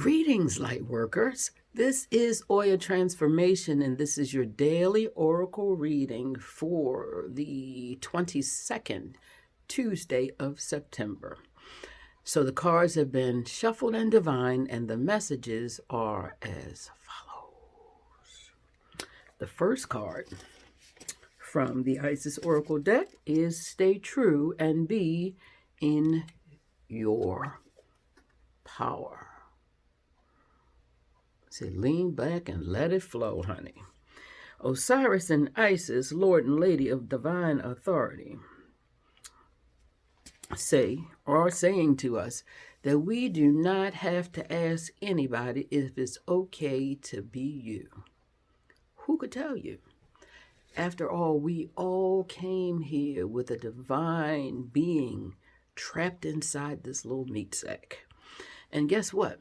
Greetings, light workers. This is Oya Transformation, and this is your daily oracle reading for the 22nd Tuesday of September. So the cards have been shuffled and divined, and the messages are as follows. The first card from the Isis Oracle deck is Stay True and Be in Your Power. Say, lean back and let it flow, honey. Osiris and Isis, Lord and Lady of Divine Authority, are saying to us that we do not have to ask anybody if it's okay to be you. Who could tell you? After all, we all came here with a divine being trapped inside this little meat sack. And guess what?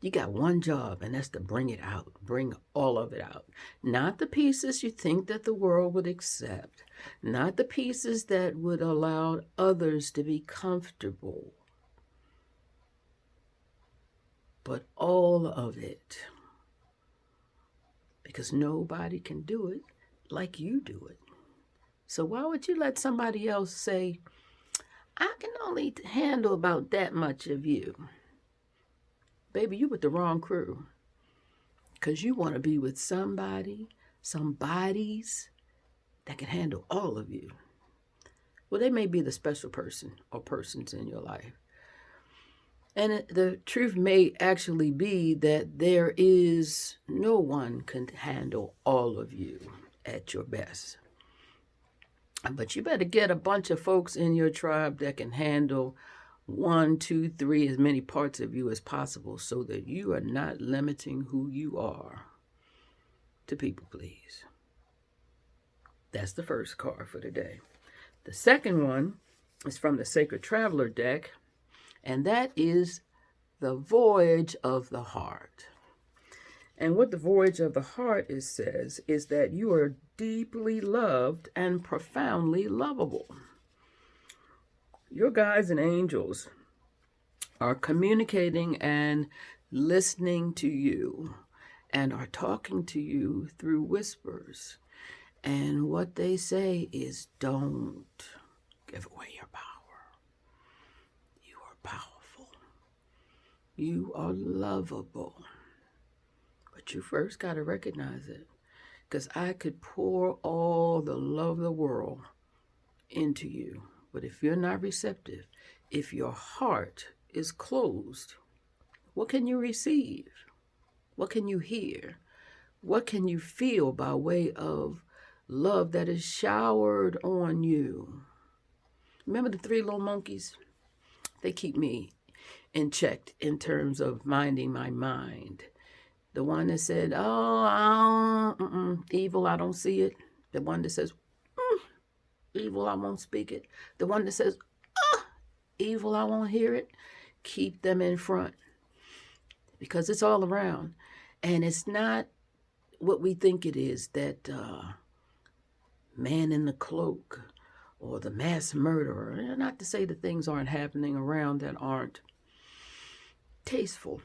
You got one job, and that's to bring it out. Bring all of it out. Not the pieces you think that the world would accept. Not the pieces that would allow others to be comfortable. But all of it. Because nobody can do it like you do it. So why would you let somebody else say, I can only handle about that much of you? Baby, you with the wrong crew. Because you want to be with somebody, some bodies that can handle all of you. Well, they may be the special person or persons in your life. And the truth may actually be that there is no one can handle all of you at your best. But you better get a bunch of folks in your tribe that can handle 1, 2, 3, as many parts of you as possible, so that you are not limiting who you are to people please. That's the first card for today. The second one is from the Sacred Traveler deck, and that is the Voyage of the Heart. And what the Voyage of the Heart says is that you are deeply loved and profoundly lovable. Your guides and angels are communicating and listening to you and are talking to you through whispers. And what they say is, don't give away your power. You are powerful. You are lovable. But you first got to recognize it. Because I could pour all the love of the world into you. But if you're not receptive, if your heart is closed, what can you receive? What can you hear? What can you feel by way of love that is showered on you? Remember the 3 little monkeys? They keep me in check in terms of minding my mind. The one that said, evil, I don't see it. The one that says, evil, I won't speak it. The one that says, evil, I won't hear it. Keep them in front. Because it's all around. And it's not what we think it is, that man in the cloak or the mass murderer. Not to say that things aren't happening around that aren't tasteful.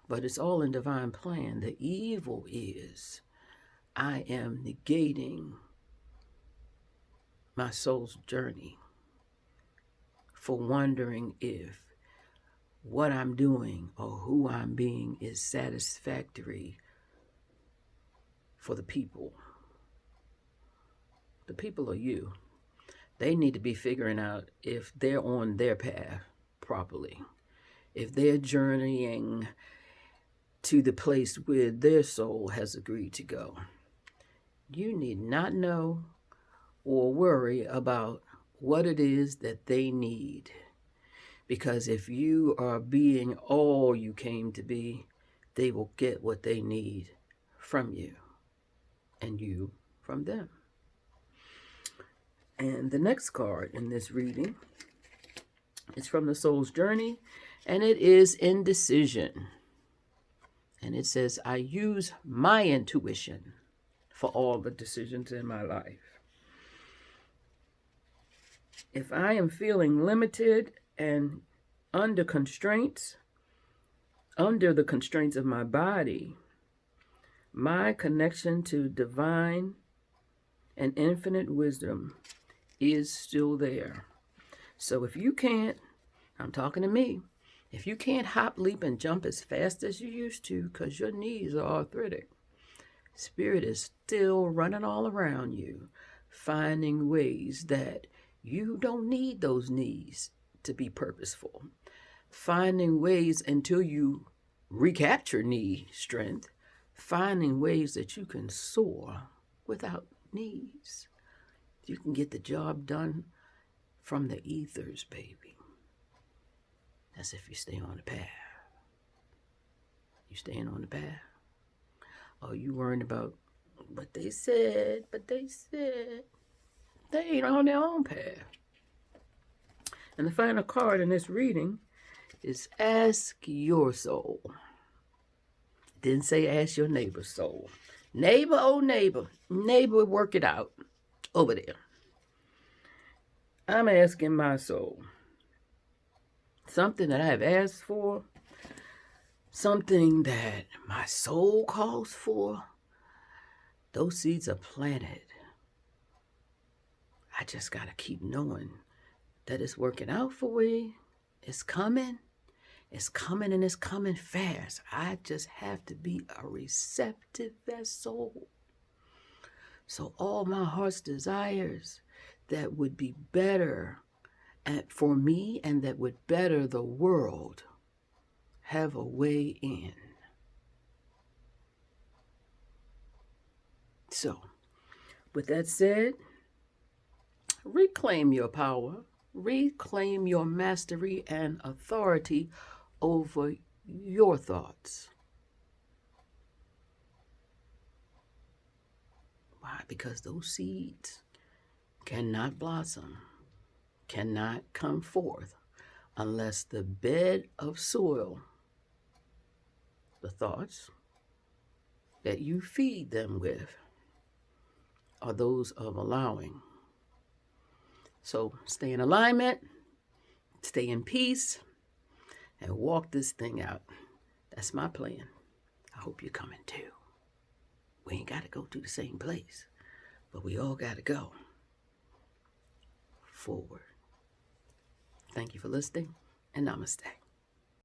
But it's all in divine plan. The evil is, I am negating my soul's journey for wondering if what I'm doing or who I'm being is satisfactory for the people. The people are you. They need to be figuring out if they're on their path properly, if they're journeying to the place where their soul has agreed to go. You need not know or worry about what it is that they need. Because if you are being all you came to be, they will get what they need from you, and you from them. And the next card in this reading is from the Soul's Journey, and it is Indecision. And it says, I use my intuition for all the decisions in my life. If I am feeling limited and under constraints, under the constraints of my body, my connection to divine and infinite wisdom is still there. So if you can't, I'm talking to me, if you can't hop, leap, and jump as fast as you used to because your knees are arthritic, Spirit is still running all around you, finding ways that you don't need those knees to be purposeful. Finding ways until you recapture knee strength, finding ways that you can soar without knees. You can get the job done from the ethers, baby. That's if you stay on the path. You staying on the path? Or you worrying about what they said, they ain't on their own path. And the final card in this reading is ask your soul. Didn't say ask your neighbor's soul. Neighbor, oh neighbor, work it out over there. I'm asking my soul something that I have asked for, something that my soul calls for. Those seeds are planted. I just got to keep knowing that it's working out for me. It's coming. It's coming, and it's coming fast. I just have to be a receptive vessel. So all my heart's desires that would be better for me and that would better the world have a way in. So, with that said, reclaim your power, reclaim your mastery and authority over your thoughts. Why? Because those seeds cannot blossom, cannot come forth unless the bed of soil, the thoughts that you feed them with, are those of allowing. So stay in alignment, stay in peace, and walk this thing out. That's my plan. I hope you're coming too. We ain't got to go to the same place, but we all got to go forward. Thank you for listening, and namaste.